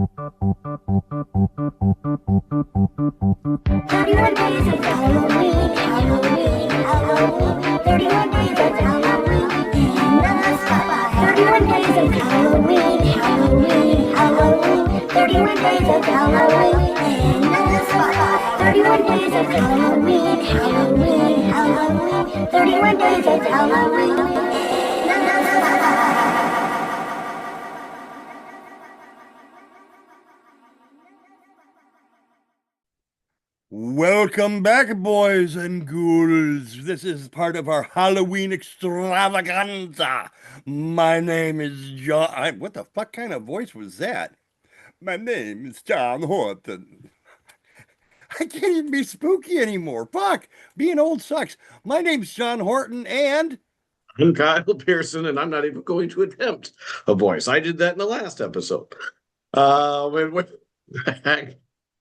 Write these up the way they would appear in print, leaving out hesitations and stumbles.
31 days of Halloween, Halloween, Halloween. 31 days of Halloween in the spotlight. 31 days of Halloween, Halloween, Halloween. 31 days of Halloween in the spotlight. 31 days of Halloween, Halloween, Halloween. 31 days of Halloween in the spotlight. Welcome back, boys and ghouls. This is part of our Halloween extravaganza. My name is John. What the fuck kind of voice was that? My name is John Horton. I can't even be spooky anymore. Fuck, being old sucks. My name's John Horton, and I'm Kyle Pierson, and I'm not even going to attempt a voice. I did that in the last episode.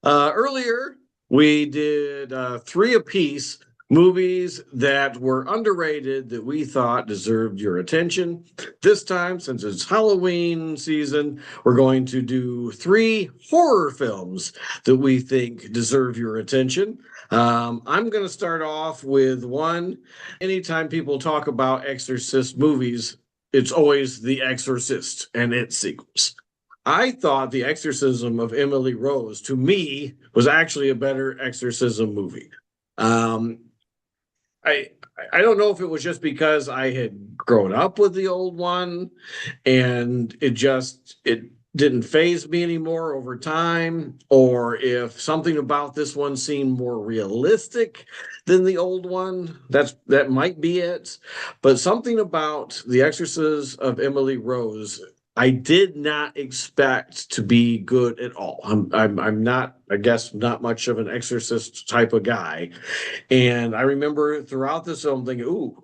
Earlier, we did 3 apiece movies that were underrated that we thought deserved your attention. This time, since it's Halloween season, we're going to do 3 horror films that we think deserve your attention. I'm going to start off with one. Anytime people talk about Exorcist movies, it's always The Exorcist and its sequels. I thought The Exorcism of Emily Rose, to me, was actually a better exorcism movie. I don't know if it was just because I had grown up with the old one and it didn't faze me anymore over time, or if something about this one seemed more realistic than the old one. That might be it. But something about The Exorcist of Emily Rose I did not expect to be good at all. I'm not, I guess, not much of an exorcist type of guy. And I remember throughout this film thinking, ooh,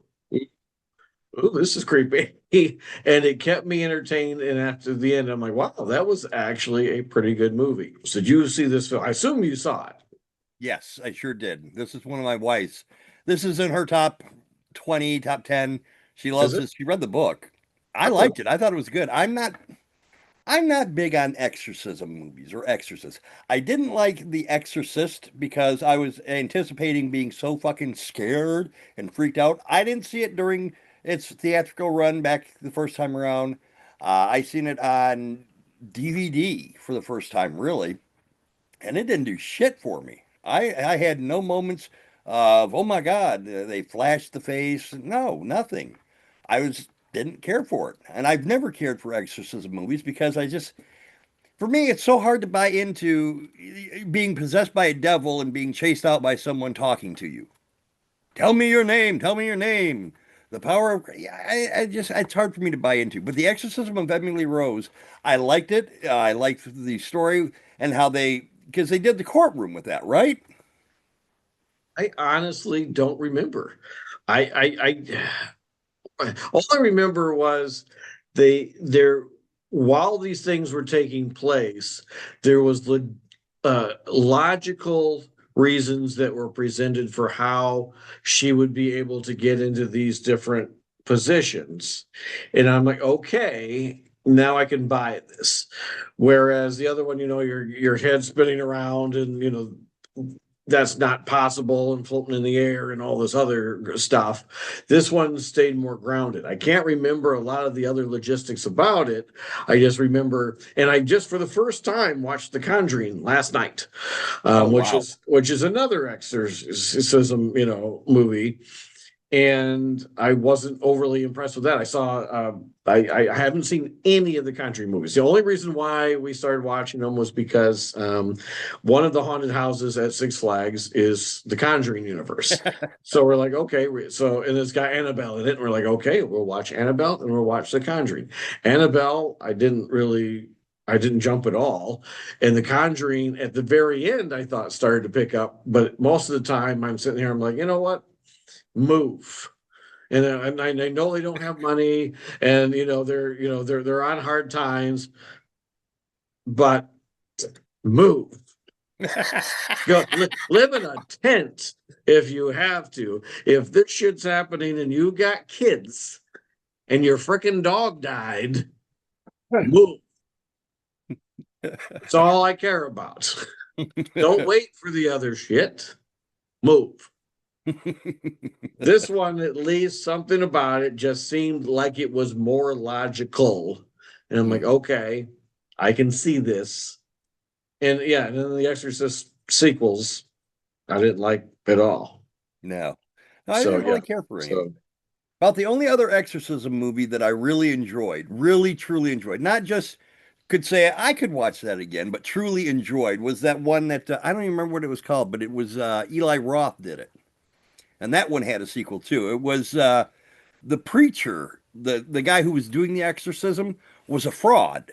this is creepy. And it kept me entertained. And after the end, I'm like, wow, that was actually a pretty good movie. So did you see this film? I assume you saw it. yes, I sure did. This is one of my wife's. This is in her top 20, top 10. She loves it? this. She read the book. I liked it. I thought it was good. I'm not big on exorcism movies or exorcists. I didn't like The Exorcist because I was anticipating being so fucking scared and freaked out. I didn't see it during its theatrical run back the first time around. I seen it on DVD for the first time, really, and it didn't do shit for me. I had no moments of, oh my God, they flashed the face. No, nothing. I was didn't care for it. And I've never cared for exorcism movies because for me, it's so hard to buy into being possessed by a devil and being chased out by someone talking to you. Tell me your name. Tell me your name. The power of, it's hard for me to buy into. But The Exorcism of Emily Rose, I liked it. I liked the story and how because they did the courtroom with that, right? I honestly don't remember. All I remember was there while these things were taking place, there was logical reasons that were presented for how she would be able to get into these different positions. And I'm like, okay, now I can buy this. Whereas the other one, your head spinning around and that's not possible and floating in the air and all this other stuff. This one stayed more grounded. I can't remember a lot of the other logistics about it. I just remember, and I just for the first time watched The Conjuring last night, which is another exorcism, movie. And I wasn't overly impressed with that. I saw, I haven't seen any of the Conjuring movies. The only reason why we started watching them was because one of the haunted houses at Six Flags is the Conjuring universe. So we're like, okay, and it's got Annabelle in it. And we're like, okay, we'll watch Annabelle and we'll watch The Conjuring. Annabelle, I didn't jump at all. And The Conjuring at the very end, I thought started to pick up. But most of the time I'm sitting here, I'm like, you know what? Move. And I know they don't have money, and they're on hard times, but move. Go live in a tent if you have to. If this shit's happening and you got kids and your freaking dog died, move. That's all I care about. Don't wait for the other shit. Move. This one, at least something about it just seemed like it was more logical. And I'm like, okay, I can see this. And yeah, and then the Exorcist sequels, I didn't like at all. No. No, I So didn't yeah. really care for any. So About the only other exorcism movie that I really enjoyed, really truly enjoyed, not just could say I could watch that again, but truly enjoyed was that one that I don't even remember what it was called, but it was Eli Roth did it, and that one had a sequel too. It was the preacher, the guy who was doing the exorcism was a fraud,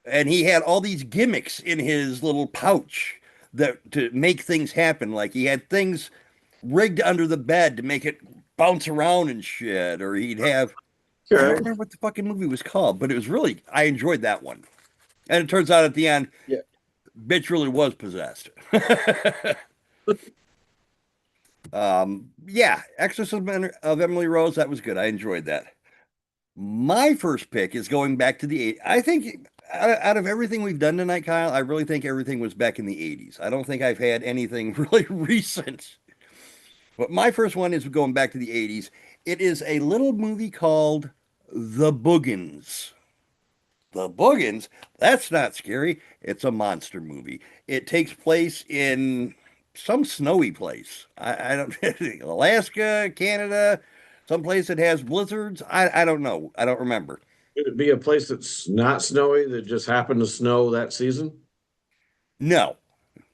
and he had all these gimmicks in his little pouch that to make things happen. Like he had things rigged under the bed to make it bounce around and shit, or he'd have I don't okay. remember what the fucking movie was called, but it was really I enjoyed that one. And it turns out at the end, Yeah. bitch really was possessed. Yeah, Exorcism of Emily Rose, that was good. I enjoyed that. My first pick is going back to the 80s. I think out of everything we've done tonight, Kyle, I really think everything was back in the 80s. I don't think I've had anything really recent. But my first one is going back to the 80s. It is a little movie called The Boogans. The Boogans? That's not scary. It's a monster movie. It takes place in some snowy place. I don't Alaska, Canada, someplace that has blizzards. I don't know. I don't remember. Could it be a place that's not snowy that just happened to snow that season? No,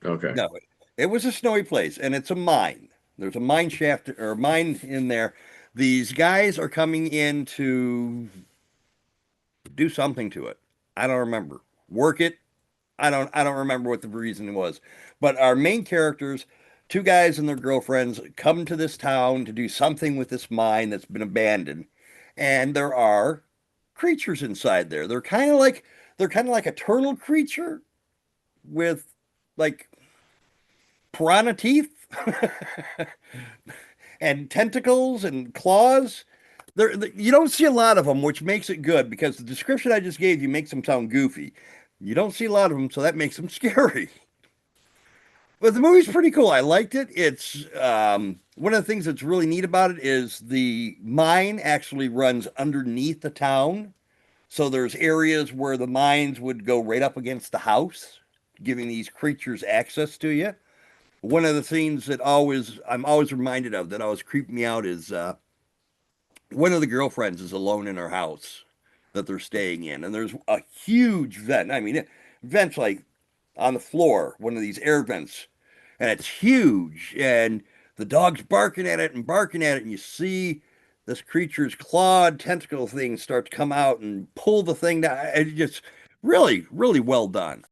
Okay. no. It was a snowy place, and it's a mine. There's a mine shaft or a mine in there. These guys are coming in to do something to it. I don't remember. Work it. I don't remember what the reason was. But our main characters, two guys and their girlfriends, come to this town to do something with this mine that's been abandoned. And there are creatures inside there. They're kind of like a turtle creature with like piranha teeth and tentacles and claws. You don't see a lot of them, which makes it good because the description I just gave you makes them sound goofy. You don't see a lot of them, so that makes them scary. But the movie's pretty cool. I liked it. It's one of the things that's really neat about it is the mine actually runs underneath the town. So there's areas where the mines would go right up against the house, giving these creatures access to you. One of the scenes that always I'm always reminded of that always creeped me out is one of the girlfriends is alone in her house that they're staying in, and there's a huge vent. I mean, vents like on the floor, one of these air vents, and it's huge. And the dog's barking at it, and you see this creature's clawed tentacle thing start to come out and pull the thing down. It's just really, really well done.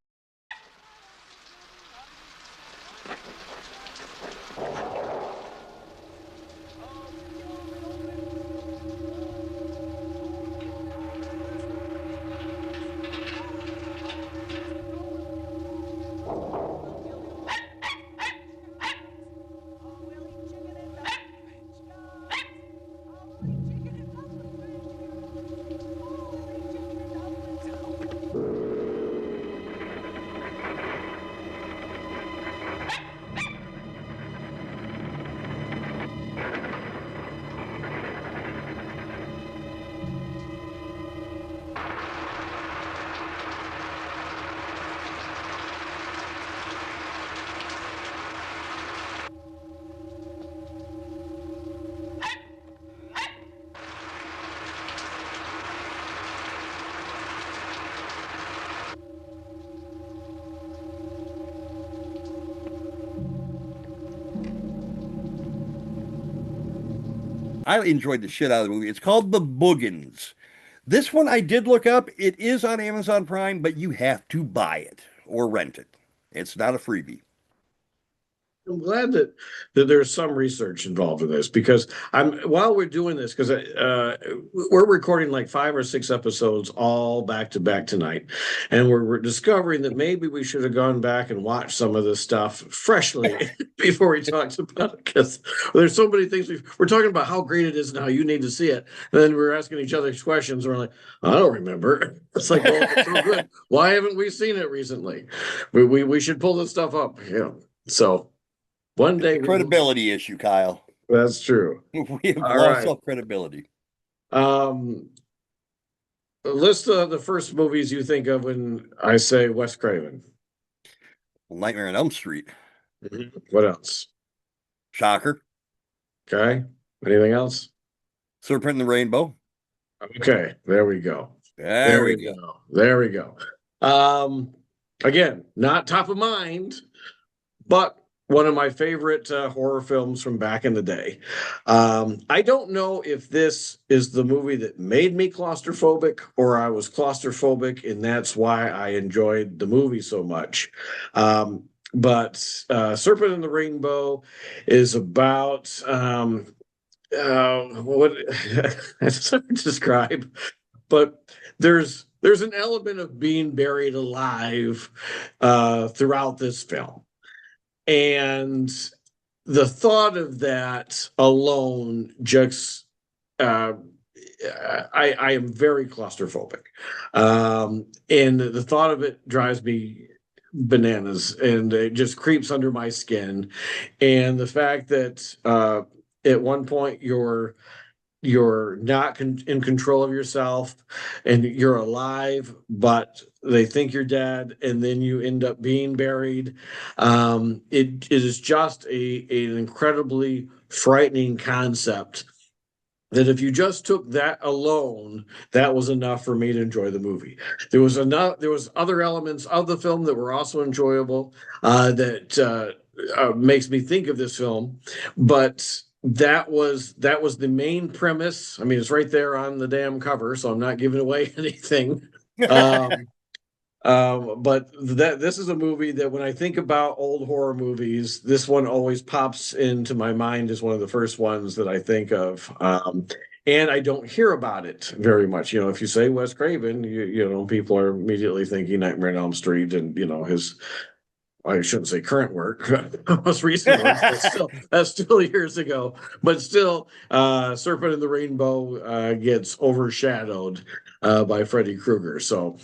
I enjoyed the shit out of the movie. It's called The Boogans. This one I did look up. It is on Amazon Prime, but you have to buy it or rent it. It's not a freebie. I'm glad that there's some research involved in this, because while we're doing this, because we're recording like 5 or 6 episodes all back to back tonight, and we're discovering that maybe we should have gone back and watched some of this stuff freshly before we talked about it, because there's so many things we're talking about how great it is and how you need to see it, and then we're asking each other questions, and we're like, I don't remember. It's like, well, it's so good. Why haven't we seen it recently? We should pull this stuff up. Yeah. So one day, Credibility issue, Kyle. that's true. We have All lost right. all credibility. List the first movies you think of when I say Wes Craven. Nightmare on Elm Street. What else? Shocker. Okay. Anything else? Serpent in the Rainbow. Okay. There we go. There we go. There we go. Again, not top of mind, but one of my favorite horror films from back in the day. I don't know if this is the movie that made me claustrophobic, or I was claustrophobic and that's why I enjoyed the movie so much. But Serpent in the Rainbow is about what it's hard to describe, but there's an element of being buried alive throughout this film. And the thought of that alone just I am very claustrophobic. And the thought of it drives me bananas, and it just creeps under my skin. And the fact that at one point you're not in control of yourself and you're alive, but they think you're dead, and then you end up being buried. It is just an incredibly frightening concept that if you just took that alone, that was enough for me to enjoy the movie. There was other elements of the film that were also enjoyable, that makes me think of this film, but that was the main premise. I mean, it's right there on the damn cover, so I'm not giving away anything. But this is a movie that when I think about old horror movies, this one always pops into my mind as one of the first ones that I think of. And I don't hear about it very much. You know, if you say Wes Craven, you know, people are immediately thinking Nightmare on Elm Street and, you know, his, I shouldn't say current work, most recent work, but that's still years ago. But still, Serpent in the Rainbow gets overshadowed by Freddy Krueger. So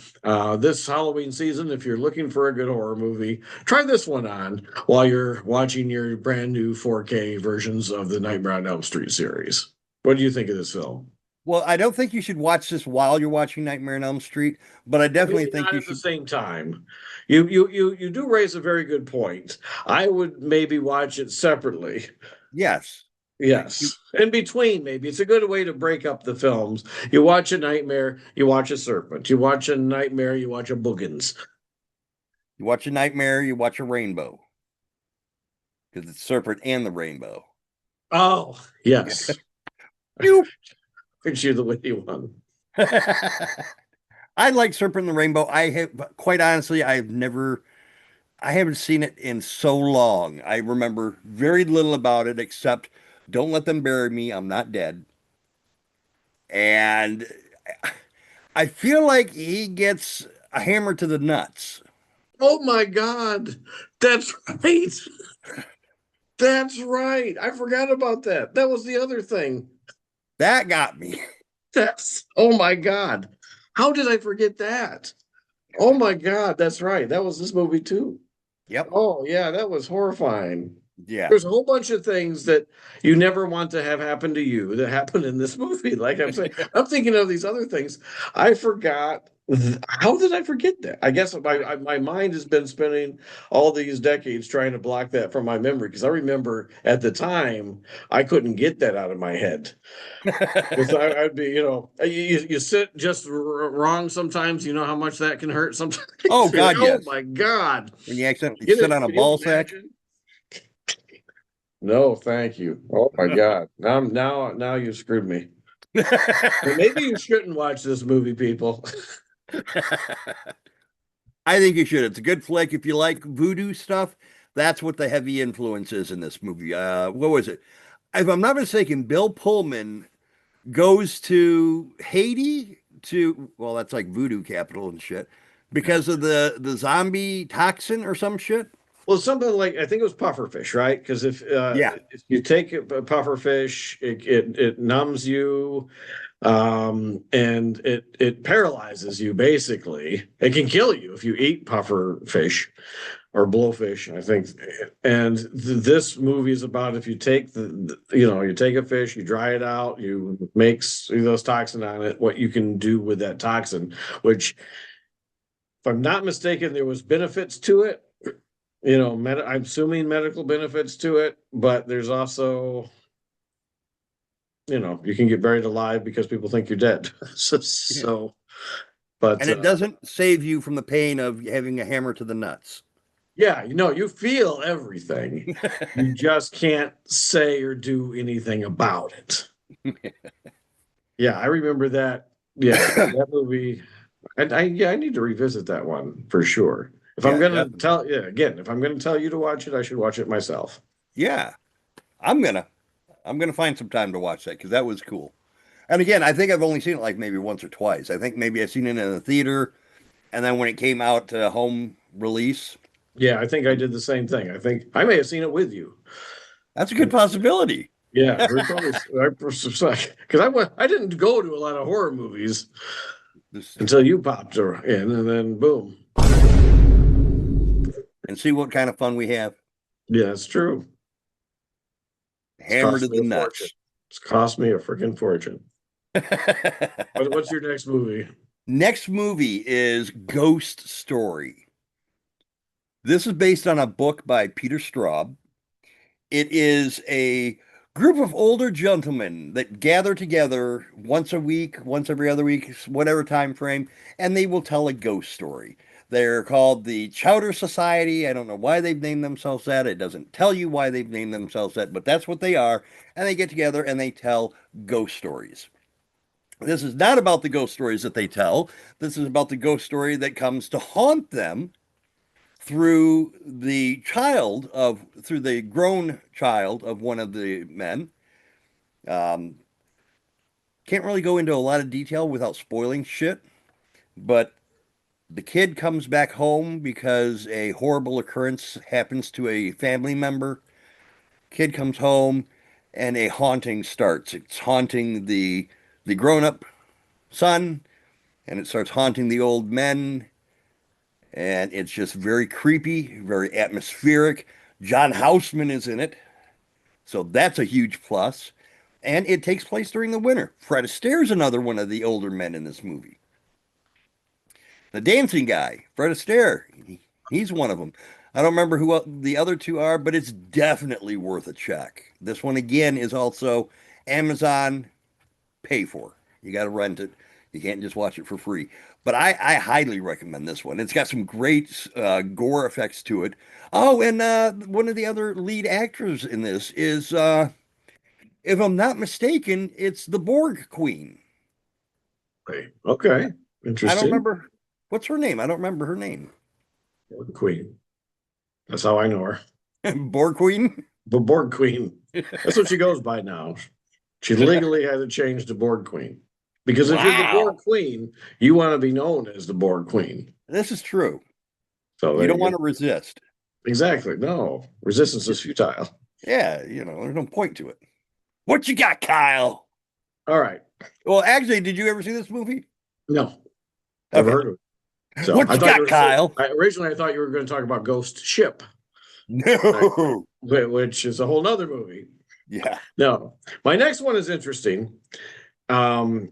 this Halloween season, if you're looking for a good horror movie, try this one on while you're watching your brand new 4K versions of the Nightmare on Elm Street series. What do you think of this film? Well, I don't think you should watch this while you're watching Nightmare on Elm Street, but I definitely think you at should. the same time. You do raise a very good point. I would maybe watch it separately. Yes. Yes. In between, maybe. It's a good way to break up the films. You watch a Nightmare, you watch a Serpent. You watch a Nightmare, you watch a Boogans. You watch a Nightmare, you watch a Rainbow. Because it's Serpent and the Rainbow. Oh, yes. You. You're the witty one. I like Serpent and the Rainbow. I have, quite honestly, I haven't seen it in so long. I remember very little about it except don't let them bury me. I'm not dead. And I feel like he gets a hammer to the nuts. Oh my God. That's right. That's right. I forgot about that. That was the other thing. That got me. Oh my God. How did I forget that? Oh my God, that's right. That was this movie too. Yep. Oh yeah, that was horrifying. Yeah. There's a whole bunch of things that you never want to have happen to you that happened in this movie. Like I'm saying, I'm thinking of these other things. I forgot. How did I forget that? I guess my mind has been spending all these decades trying to block that from my memory, because I remember at the time I couldn't get that out of my head. Because I'd be, you sit just wrong sometimes. You know how much that can hurt sometimes. Oh God, yes. Oh my God! When you accidentally sit on a ball sack. No, thank you. Oh my God! Now you screwed me. Well, maybe you shouldn't watch this movie, people. I think you should. It's a good flick if you like voodoo stuff. That's what the heavy influence is in this movie. What was it? If I'm not mistaken, Bill Pullman goes to Haiti to, well, that's like voodoo capital and shit, because of the zombie toxin or some shit. Well, something like I think it was pufferfish, right? Because Yeah. if you take a pufferfish, it numbs you, and it paralyzes you basically. It can kill you if you eat pufferfish or blowfish, I think. And this movie is about if you take you take a fish, you dry it out, you make those toxin on it, what you can do with that toxin, which, if I'm not mistaken, there was benefits to it. I'm assuming medical benefits to it, but there's also, you can get buried alive because people think you're dead. so, but And it doesn't save you from the pain of having a hammer to the nuts. yeah, you feel everything. You just can't say or do anything about it. Yeah, I remember that. Yeah, that movie. I need to revisit that one for sure. If I'm Yeah, gonna definitely. if I'm gonna tell you to watch it, I should watch it myself. Yeah, I'm gonna I'm gonna find some time to watch that because that was cool. And again, I think I've only seen it like maybe once or twice. I think maybe I've seen it in the theater, and then when it came out to home release, Yeah, I think I did the same thing. I think I may have seen it with you. that's a good possibility. Yeah, we're probably because I didn't go to a lot of horror movies This is until true. you popped her in, and then boom. And see what kind of fun we have. Yeah, it's true. It's Hammer to cost me the a fortune. nuts. It's cost me a freaking fortune. What's your next movie? Next movie is Ghost Story. This is based on a book by Peter Straub. It is a group of older gentlemen that gather together once a week, once every other week, whatever time frame, and they will tell a ghost story. They're called the Chowder Society. I don't know why they've named themselves that. It doesn't tell you why they've named themselves that, but that's what they are. And they get together and they tell ghost stories. This is not about the ghost stories that they tell. This is about the ghost story that comes to haunt them through the grown child of one of the men. Um, can't really go into a lot of detail without spoiling shit, but the kid comes back home because a horrible occurrence happens to a family member. Kid comes home and a haunting starts. It's haunting the grown-up son, and it starts haunting the old men, and it's just very creepy, very atmospheric. John Houseman is in it, so that's a huge plus. And it takes place during the winter. Fred Astaire's another one of the older men in this movie. The dancing guy, Fred Astaire, he's one of them. I don't remember who the other two are, but it's definitely worth a check. This one again is also Amazon pay for. You got to rent it. You can't just watch it for free. But I highly recommend this one. It's got some great gore effects to it. Oh, and one of the other lead actors in this is, if I'm not mistaken, it's the Borg Queen. Okay, I don't interesting. remember what's her name. I don't remember her name. Queen. That's how I know her. Borg Queen. The Borg Queen. That's what she goes by now. She legally had to change to Borg Queen. Because if you're the Borg Wow, Queen, you want to be known as the Borg Queen. this is true. So You there don't you want go. to resist. Exactly. No, resistance is futile. Yeah, there's no point to it. What you got, Kyle? All right. Well, actually, did you ever see this movie? No, never Okay. heard of it. So What I you thought you got, were Kyle? originally I thought you were going to talk about Ghost Ship, No. which is a whole nother movie. Yeah. No, my next one is interesting. Um,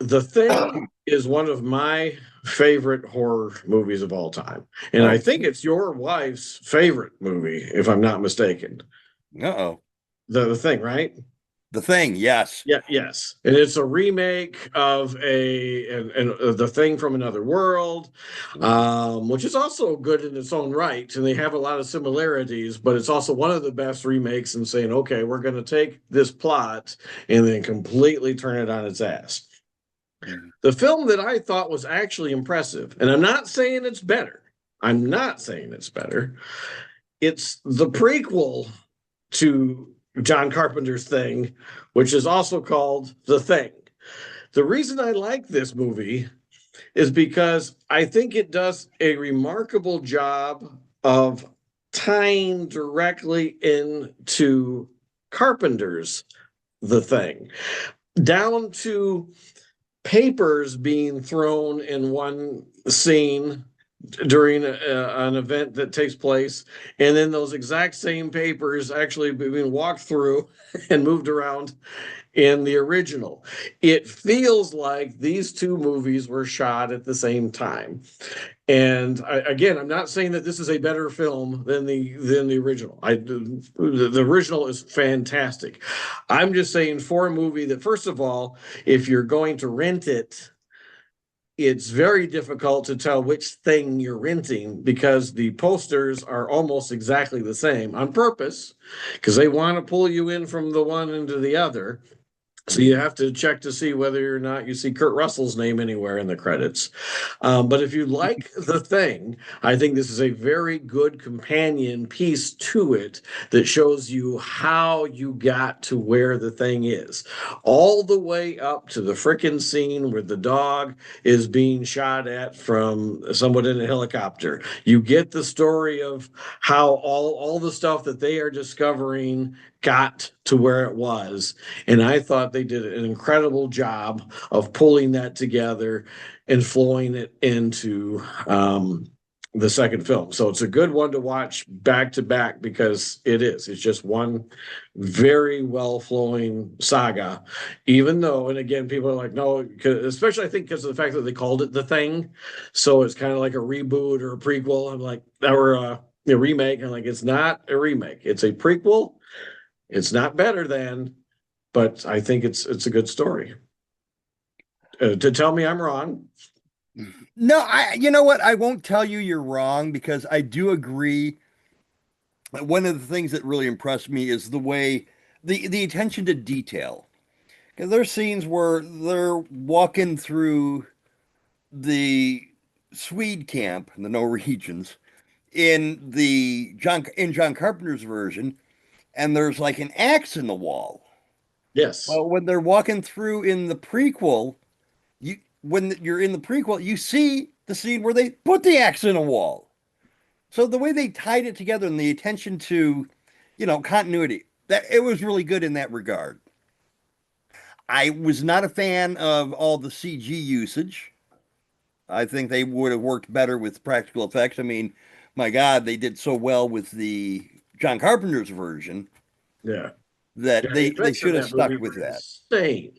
The Thing is one of my favorite horror movies of all time. And I Oh, think it's your wife's favorite movie, if I'm not mistaken. uh-oh. The Thing, right? The Thing, yes. Yeah, yes. And it's a remake of The Thing from Another World, which is also good in its own right. And they have a lot of similarities, but it's also one of the best remakes in saying, okay, we're going to take this plot and then completely turn it on its ass. Mhm. The film that I thought was actually impressive, and I'm not saying it's better, I'm not saying it's better, it's the prequel to John Carpenter's Thing, which is also called The Thing. The reason I like this movie is because I think it does a remarkable job of tying directly into Carpenter's The Thing, down to papers being thrown in one scene during an event that takes place, and then those exact same papers actually being walked through and moved around in the original. It feels like these two movies were shot at the same time. And again, I'm not saying that this is a better film than the original. The original is fantastic. I'm just saying for a movie that, first of all, if you're going to rent it, it's very difficult to tell which thing you're renting because the posters are almost exactly the same on purpose because they want to pull you in from the one into the other. So you have to check to see whether or not you see Kurt Russell's name anywhere in the credits. But if you like The Thing, I think this is a very good companion piece to it that shows you how you got to where the thing is. All the way up to the frickin' scene where the dog is being shot at from someone in a helicopter. You get the story of how all the stuff that they are discovering got to where it was. And I thought they did an incredible job of pulling that together and flowing it into the second film. So it's a good one to watch back to back because it is. It's just one very well flowing saga, even though, and again, people are like, no, especially I think because of the fact that they called it The Thing. So it's kind of like a reboot or a prequel. I'm like, or a remake. I'm like, it's not a remake, it's a prequel. It's not better than, but I think it's a good story. To tell me I'm wrong. No, you know what? I won't tell you you're wrong because I do agree. One of the things that really impressed me is the way the attention to detail. Because there's scenes where they're walking through the Swede camp, the Norwegians, in John Carpenter's version, and there's like an axe in the wall. Yes. Well, when they're walking through in the prequel, when you're in the prequel, you see the scene where they put the axe in a wall. So the way they tied it together and the attention to, continuity, that it was really good in that regard. I was not a fan of all the CG usage. I think they would have worked better with practical effects. I mean, my God, they did so well with the John Carpenter's version Yeah. that Yeah, the they effects in should have that movie stuck with were that. insane.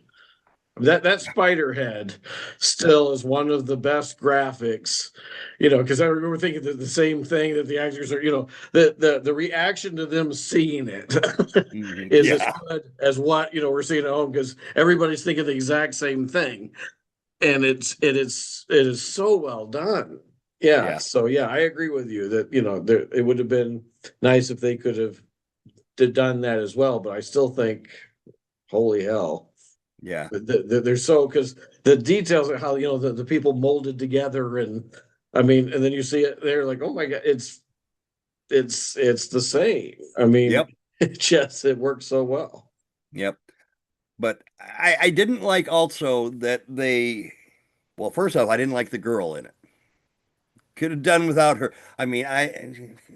That spider head still is one of the best graphics, because I remember thinking that the same thing that the actors are, the reaction to them seeing it is as Yeah, good as what we're seeing at home because everybody's thinking the exact same thing, and it is so well done. Yeah, yeah, so yeah, I agree with you that it would have been nice if they could have done that as well, but I still think, holy hell. yeah. They're so because the details of how the people molded together and I mean and then you see it they're like oh my god it's the same. I mean Yep, it works so well. yep. But I didn't like also that well, first off, I didn't like the girl in it. Could have done without her. I mean,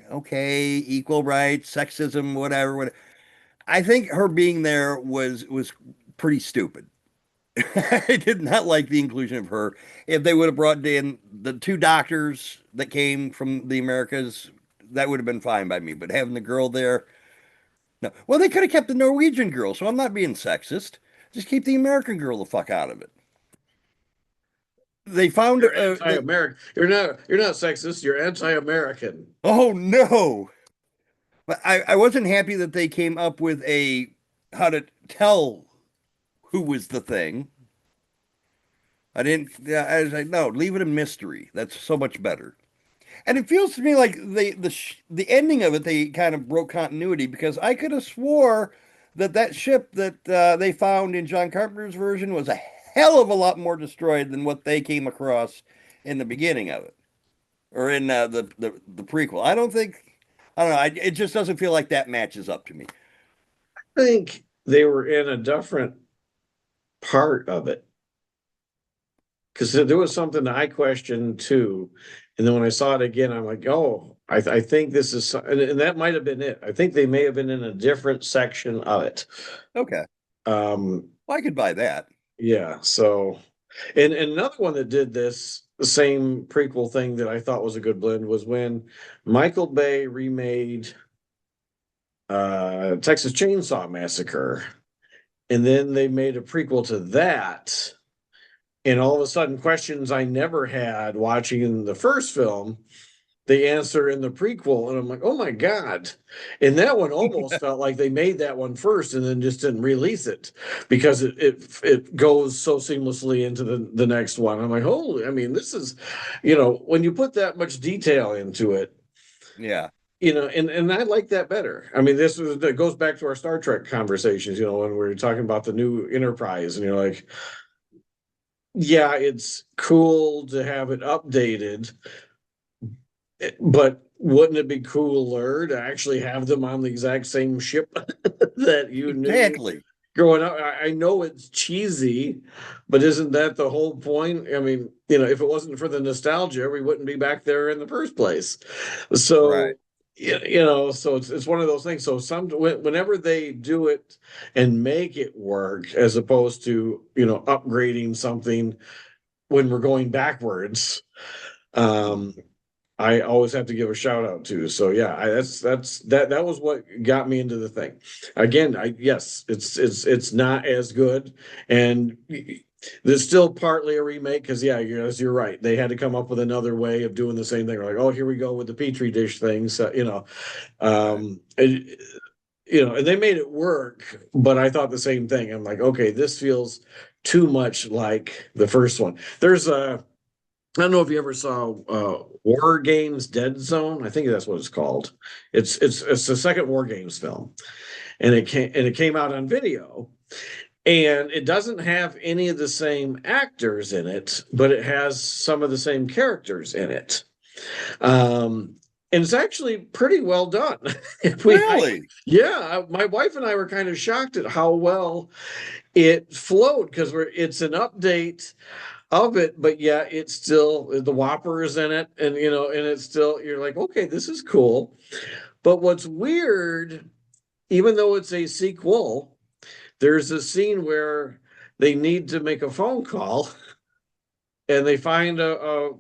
okay, equal rights, sexism, whatever, whatever. I think her being there was pretty stupid. I did not like the inclusion of her. If they would have brought in the two doctors that came from the Americas, that would have been fine by me. But having the girl there, no. Well, they could have kept the Norwegian girl, so I'm not being sexist. Just keep the American girl the fuck out of it. They found You're anti-American. You're not sexist, you're anti-American. oh no. But I wasn't happy that they came up with how to tell who was the thing. I didn't. Yeah, I was like, no, leave it a mystery. That's so much better. And it feels to me like the ending of it, they kind of broke continuity because I could have swore that ship that they found in John Carpenter's version was a hell of a lot more destroyed than what they came across in the beginning of it, or in the prequel. I don't think. I don't know. It just doesn't feel like that matches up to me. I think they were in a different part of it. Because there was something that I questioned too. And then when I saw it again, I'm like, oh, I think this is, and that might have been it. I think they may have been in a different section of it. Okay. Um, Well, I could buy that. yeah. So, and another one that did this, the same prequel thing that I thought was a good blend was when Michael Bay remade Texas Chainsaw Massacre. And then they made a prequel to that. And all of a sudden, questions I never had watching the first film, they answer in the prequel. And I'm like, oh my God. And that one almost felt like they made that one first and then just didn't release it because it goes so seamlessly into the next one. I'm like, holy, I mean, this is, when you put that much detail into it, Yeah. and I like that better. I mean, that goes back to our Star Trek conversations, when we were talking about the new Enterprise, and you're like, yeah, it's cool to have it updated, but wouldn't it be cooler to actually have them on the exact same ship that you knew Exactly. growing up? I know it's cheesy, but isn't that the whole point? I mean, if it wasn't for the nostalgia, we wouldn't be back there in the first place. Right. So, so it's one of those things. So whenever they do it and make it work, as opposed to upgrading something when we're going backwards, um, I always have to give a shout out to. So yeah, that was what got me into the thing. Again, yes, it's not as good, and there's still partly a remake because yeah, you're right. They had to come up with another way of doing the same thing. Like, oh, here we go with the petri dish thing. So Right. and they made it work, but I thought the same thing. I'm like, okay, this feels too much like the first one. There's a I don't know if you ever saw War Games Dead Zone. I think that's what it's called. It's the second War Games film, and it came out on video, and it doesn't have any of the same actors in it, but it has some of the same characters in it. Um, and it's actually pretty well done. Really? Yeah, my wife and I were kind of shocked at how well it flowed because it's an update of it, but yeah, it's still the Whopper is in it, and and it's still you're like, okay, this is cool. But what's weird, even though it's a sequel, there's a scene where they need to make a phone call, and they find a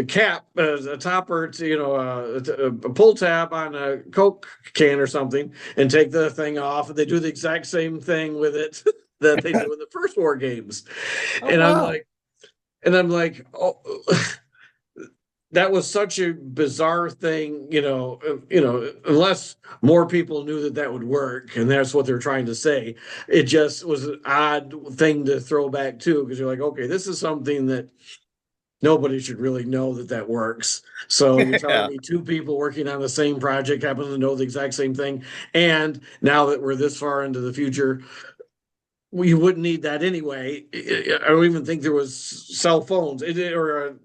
cap, a topper to a pull tab on a Coke can or something, and take the thing off, and they do the exact same thing with it that they do in the first War Games. Oh, And wow. I'm like, oh, that was such a bizarre thing, unless more people knew that would work, and that's what they're trying to say. It just was an odd thing to throw back to because you're like, okay, this is something that nobody should really know that works. So you're telling Yeah. me two people working on the same project happen to know the exact same thing, and now that we're this far into the future, we wouldn't need that anyway. I don't even think there was cell phones or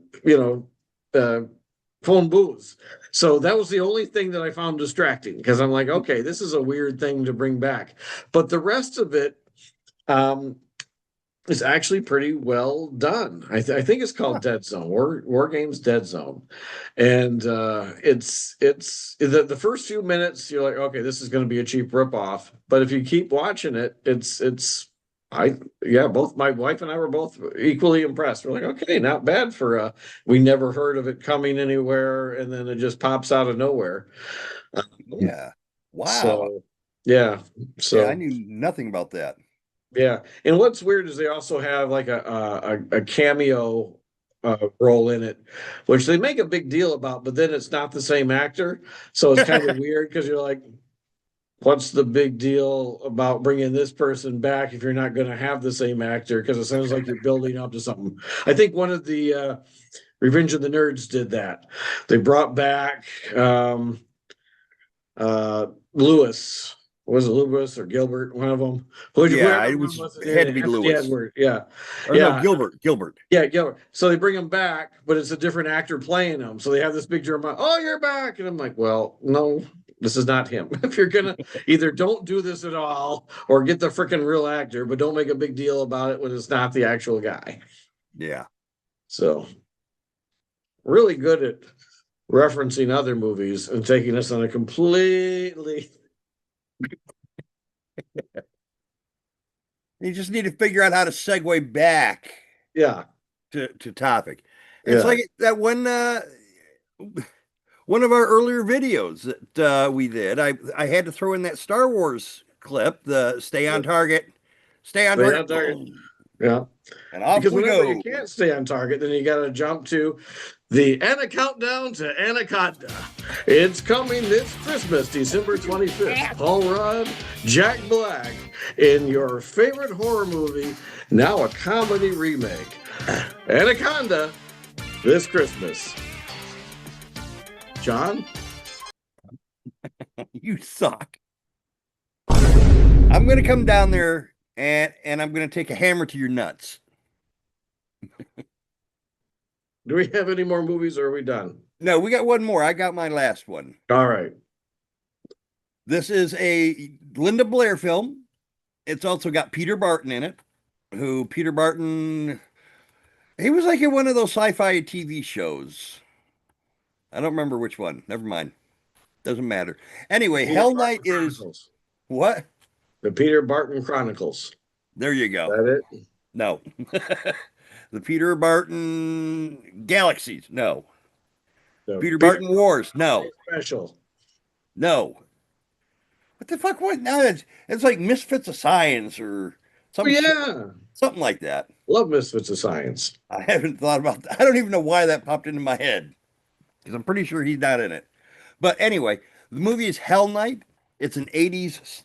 phone booths. So that was the only thing that I found distracting because I'm like, okay, this is a weird thing to bring back. But the rest of it um, is actually pretty well done. I think it's called Dead Zone, War Games Dead Zone, and it's the first few minutes you're like, okay, this is going to be a cheap ripoff. But if you keep watching it, it's both my wife and I were both equally impressed. We're like, okay, not bad for we never heard of it coming anywhere, and then it just pops out of nowhere. Yeah. Wow. So yeah, Yeah, I so knew nothing about that. yeah. And what's weird is they also have like a cameo role in it, which they make a big deal about, but then it's not the same actor, so it's kind of weird because you're like, what's the big deal about bringing this person back if you're not going to have the same actor? Because it sounds like you're building up to something. I think one of the Revenge of the Nerds did that. They brought back Lewis Was it Lewis or Gilbert? One of them. Yeah, Whoever it one was. was It had to be Anthony Lewis. Edward. Yeah, Or no, yeah, Gilbert. Gilbert. yeah, Gilbert. So they bring him back, but it's a different actor playing him. So they have this big drama. Oh, you're back, and I'm like, well, no, this is not him. If you're gonna either don't do this at all, or get the freaking real actor, but don't make a big deal about it when it's not the actual guy. Yeah. So really good at referencing other movies and taking us on a completely You just need to figure out how to segue back yeah to topic. It's yeah. like that one of our earlier videos that we did. I had to throw in that Star Wars clip, the stay on target, stay on Stay target, on target. boom, Yeah. and off Because we whenever you go. can't stay on target, then you got to jump to the Anna countdown to Anaconda. It's coming this Christmas, December 25th. Paul Rudd, Jack Black in your favorite horror movie, now a comedy remake. Anaconda this Christmas. John? You suck. I'm gonna come down there and I'm gonna take a hammer to your nuts. Do we have any more movies or are we done? No, we got one more. I got my last one. All right. This is a Linda Blair film. It's also got Peter Barton in it, who Peter Barton, he was like in one of those sci-fi TV shows. I don't remember which one. Never mind. Doesn't matter. Anyway, Peter Hell Barton Night is Chronicles. what? The Peter Barton Chronicles. There you Is go. that it? No. The Peter Barton Galaxies. No. The Peter Barton Wars. No. Special. No. What the fuck? What now? It's like Misfits of Science or Oh, some yeah. something like that. Love Misfits of Science. I haven't thought about that. I don't even know why that popped into my head because I'm pretty sure he's not in it. But anyway, the movie is Hell Night. It's an 80s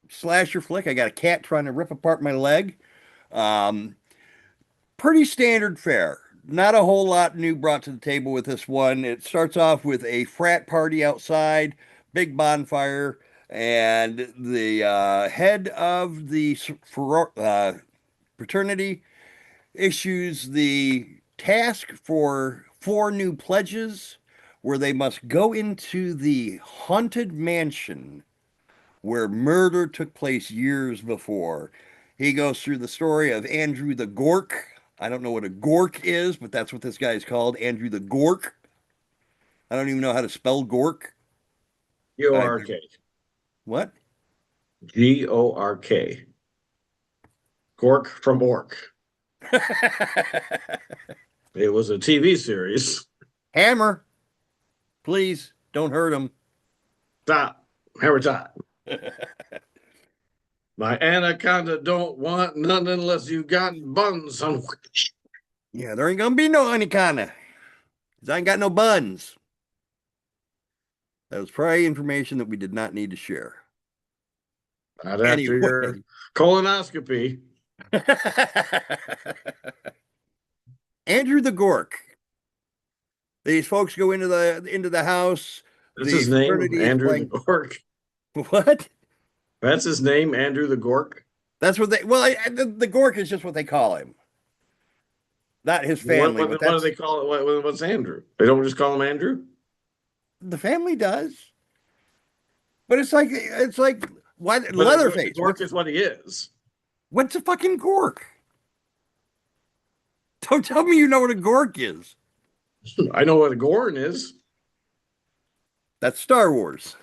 slasher flick. I got a cat trying to rip apart my leg. Um, Pretty standard fare. Not a whole lot new brought to the table with this one. It starts off with a frat party outside, big bonfire, and the head of the fraternity issues the task for 4 new pledges where they must go into the haunted mansion where murder took place years before. He goes through the story of Andrew the Gork. I don't know what a Gork is, but that's what this guy is called, Andrew the Gork. I don't even know how to spell Gork. Gork. What? Gork. Gork from Ork. It was a TV series. Hammer. Please don't hurt him. Stop. Hammer time. My anaconda don't want none unless you got buns on. Yeah, there ain't gonna be no anaconda. Cause I ain't got no buns. That was probably information that we did not need to share. Not after your colonoscopy. Andrew the Gork. These folks go into the house. That's The his name, fraternity is Andrew the playing- Gork. What? That's his name, Andrew the Gork. That's what they. Well, the Gork is just what they call him. Not his family. What do they call it? What's Andrew? They don't just call him Andrew? The family does. But it's like why But Leatherface. Gork is what he is. What's a fucking Gork? Don't tell me you know what a Gork is. I know what a Gorn is. That's Star Wars.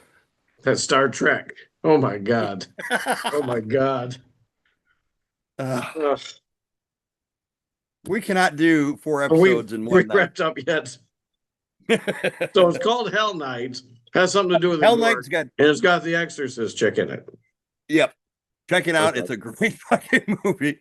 That's Star Trek. Oh my God. Oh my God. Ugh. We cannot do 4 Are we episodes in one night. wrapped up yet? So it's called Hell Night. Has something to do with Hell the Night's Gork, got. and it's got the Exorcist chick in it. Yep. Check it out. Okay. It's a great fucking movie.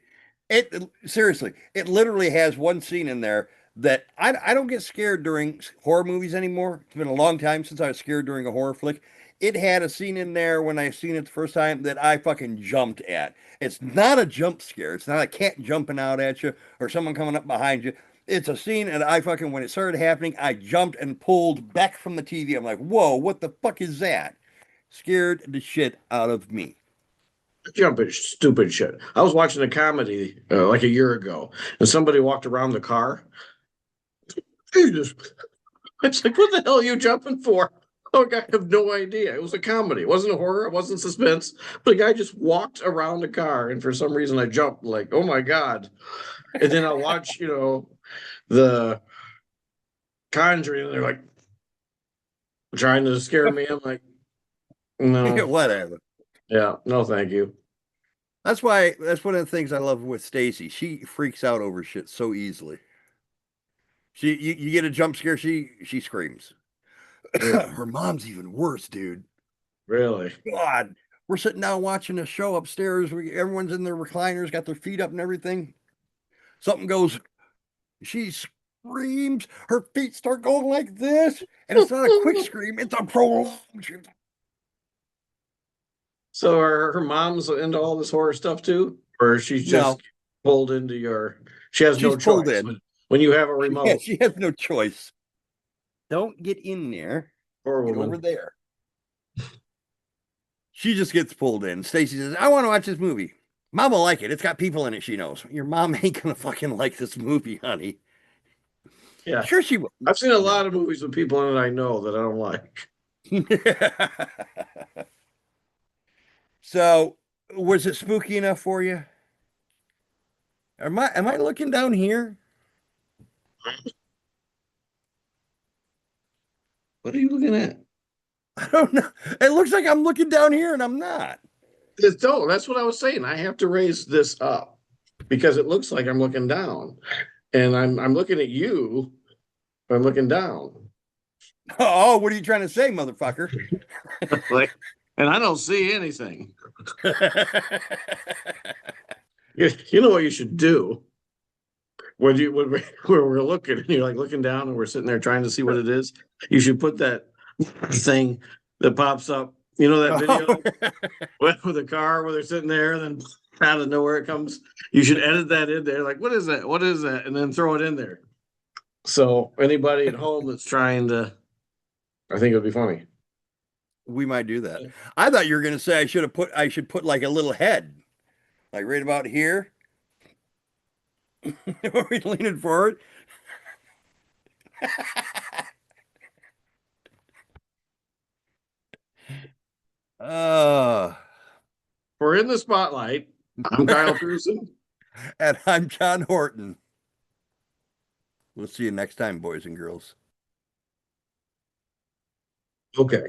It seriously, it literally has one scene in there that I don't get scared during horror movies anymore. It's been a long time since I was scared during a horror flick. It had a scene in there when I seen it the first time that I fucking jumped at. It's not a jump scare. It's not a cat jumping out at you or someone coming up behind you. It's a scene and I fucking, when it started happening, I jumped and pulled back from the TV. I'm like, whoa, what the fuck is that? Scared the shit out of me. Jumping stupid shit. I was watching a comedy like a year ago, and somebody walked around the car. Jesus. It's like, what the hell are you jumping for? Oh, I have no idea. It was a comedy. It wasn't a horror. It wasn't suspense. But a guy just walked around the car, and for some reason I jumped like, oh my God. And then I'll watch, the Conjuring, and they're like trying to scare me. I'm like, no. Whatever. Yeah, no, thank you. That's one of the things I love with Stacy. She freaks out over shit so easily. You get a jump scare, she screams. Her mom's even worse, dude. Really? God, we're sitting down watching a show upstairs. Everyone's in their recliners, got their feet up and everything. Something goes. She screams. Her feet start going like this, and it's not a quick scream; it's a prolonged. So are her mom's into all this horror stuff too? Or she's just pulled into she has no choice when you have a remote. Yeah, she has no choice. Don't get in there. Poor Get woman. over there. She just gets pulled in. Stacy says, I want to watch this movie. Mom will like it. It's got people in it, she knows. Your mom ain't gonna fucking like this movie, honey. Yeah. Sure she will. I've seen a lot of movies with people in it I know that I don't like. So, was it spooky enough for you? Am I looking down here? What are you looking at? I don't know. It looks like I'm looking down here and I'm not. No, that's what I was saying. I have to raise this up because it looks like I'm looking down. And I'm looking at you. I'm looking down. Oh, what are you trying to say, motherfucker? And I don't see anything. You know what you should do when we're looking and you're like looking down and we're sitting there trying to see what it is. You should put that thing that pops up. You know that video with the car where they're sitting there and then out of nowhere it comes. You should edit that in there. Like, what is that? What is that? And then throw it in there. So anybody at home that's trying to, I think it would be funny. We might do that. I thought you were going to say I should put like a little head, like right about here. Are we leaning forward? We're in the spotlight. I'm Kyle Pierson. And I'm John Horton. We'll see you next time, boys and girls. Okay.